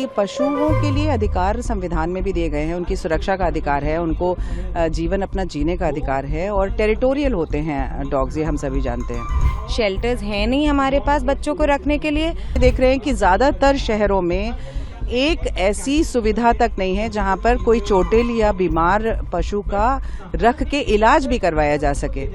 कि पशुओं के लिए अधिकार संविधान में भी दिए गए हैं, उनकी सुरक्षा का अधिकार है, उनको जीवन अपना जीने का अधिकार है और टेरिटोरियल होते हैं डॉग्स, ये हम सभी जानते हैं। शेल्टर्स हैं नहीं हमारे पास बच्चों को रखने के लिए। देख रहे हैं कि ज़्यादातर शहरों में एक ऐसी सुविधा तक नहीं है जहां पर कोई चोटिल या बीमार पशु का रख के इलाज भी करवाया जा सके।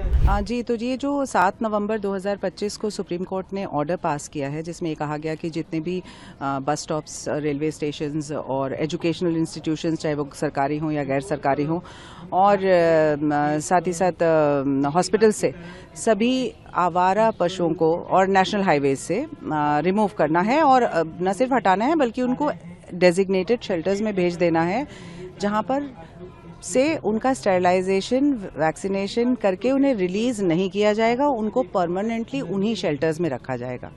जी, तो ये जो 7 नवंबर 2025 को सुप्रीम कोर्ट ने ऑर्डर पास किया है जिसमें ये कहा गया कि जितने भी बस स्टॉप्स, रेलवे स्टेशंस और एजुकेशनल इंस्टीट्यूशंस, चाहे वो सरकारी हों या गैर सरकारी हों, और साथ ही साथ हॉस्पिटल से सभी आवारा पशुओं को और नेशनल हाईवे से रिमूव करना है और न सिर्फ हटाना है बल्कि उनको डेजिग्नेटेड शेल्टर्स में भेज देना है जहां पर से उनका स्टेरिलाइजेशन, वैक्सीनेशन करके उन्हें रिलीज नहीं किया जाएगा, उनको परमानेंटली उन्हीं शेल्टर्स में रखा जाएगा।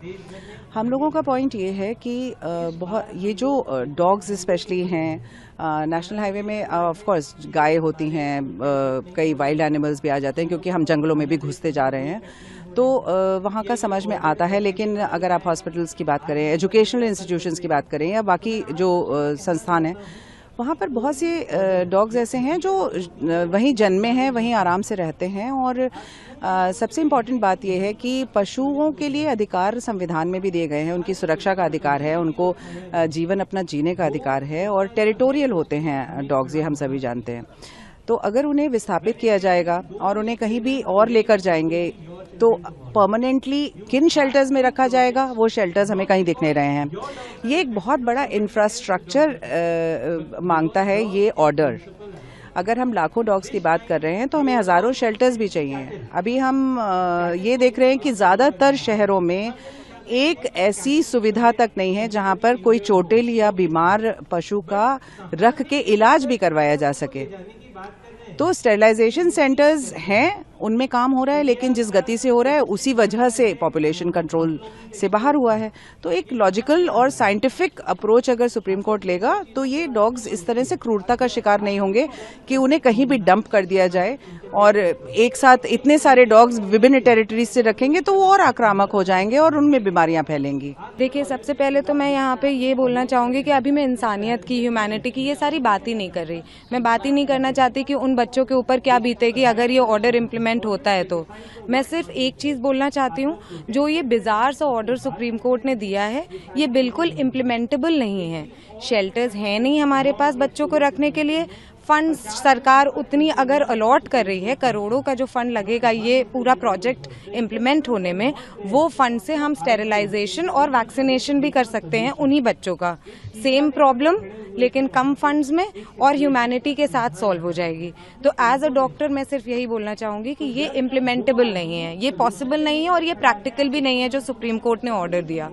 हम लोगों का पॉइंट ये है कि ये जो डॉग्स स्पेशली हैं, नेशनल हाईवे में ऑफ कोर्स गाय होती हैं, कई वाइल्ड एनिमल्स भी आ जाते हैं क्योंकि हम जंगलों में भी घुसते जा रहे हैं, तो वहाँ का समझ में आता है। लेकिन अगर आप हॉस्पिटल्स की बात करें, एजुकेशनल इंस्टीट्यूशंस की बात करें या बाकी जो संस्थान हैं, वहाँ पर बहुत से डॉग्स ऐसे हैं जो वहीं जन्मे हैं, वहीं आराम से रहते हैं। और सबसे इम्पॉर्टेंट बात यह है कि पशुओं के लिए अधिकार संविधान में भी दिए गए हैं, उनकी सुरक्षा का अधिकार है, उनको जीवन अपना जीने का अधिकार है और टेरिटोरियल होते हैं डॉग्स, ये हम सभी जानते हैं। तो अगर उन्हें विस्थापित किया जाएगा और उन्हें कहीं भी और लेकर जाएंगे तो परमानेंटली किन शेल्टर्स में रखा जाएगा, वो शेल्टर्स हमें कहीं दिख नहीं रहे हैं। ये एक बहुत बड़ा इंफ्रास्ट्रक्चर मांगता है ये ऑर्डर। अगर हम लाखों डॉग्स की बात कर रहे हैं तो हमें हज़ारों शेल्टर्स भी चाहिए। अभी हम ये देख रहे हैं कि ज़्यादातर शहरों में एक ऐसी सुविधा तक नहीं है जहां पर कोई चोटिल या बीमार पशु का रख के इलाज भी करवाया जा सके। तो स्टेरिलाइजेशन सेंटर्स हैं, उनमें काम हो रहा है, लेकिन जिस गति से हो रहा है उसी वजह से पॉपुलेशन कंट्रोल से बाहर हुआ है। तो एक लॉजिकल और साइंटिफिक अप्रोच अगर सुप्रीम कोर्ट लेगा तो ये डॉग्स इस तरह से क्रूरता का शिकार नहीं होंगे कि उन्हें कहीं भी डंप कर दिया जाए और एक साथ इतने सारे डॉग्स विभिन्न टेरिटरीज से रखेंगे तो वो और आक्रामक हो जाएंगे और उनमें बीमारियां फैलेंगी। देखिए, सबसे पहले तो मैं यहाँ पे ये बोलना चाहूंगी कि अभी मैं इंसानियत की, ह्यूमैनिटी की ये सारी बात ही नहीं कर रही। मैं बात ही नहीं करना चाहती कि उन बच्चों के ऊपर क्या बीतेगी अगर ये ऑर्डर इम्प्लीमेंट होता है। तो मैं सिर्फ एक चीज बोलना चाहती हूँ, जो ये बिजार सा ऑर्डर सुप्रीम कोर्ट ने दिया है ये बिल्कुल इम्प्लीमेंटेबल नहीं है। शेल्टर्स हैं नहीं हमारे पास बच्चों को रखने के लिए। फंड सरकार उतनी अगर अलॉट कर रही है, करोड़ों का जो फंड लगेगा ये पूरा प्रोजेक्ट इम्प्लीमेंट होने में, वो फंड से हम स्टेरिलाइजेशन और वैक्सीनेशन भी कर सकते हैं उन्हीं बच्चों का। सेम प्रॉब्लम लेकिन कम फंड्स में और ह्यूमैनिटी के साथ सॉल्व हो जाएगी। तो एज अ डॉक्टर मैं सिर्फ यही बोलना चाहूंगी कि ये इम्प्लीमेंटेबल नहीं है, ये पॉसिबल नहीं है और ये प्रैक्टिकल भी नहीं है जो सुप्रीम कोर्ट ने ऑर्डर दिया।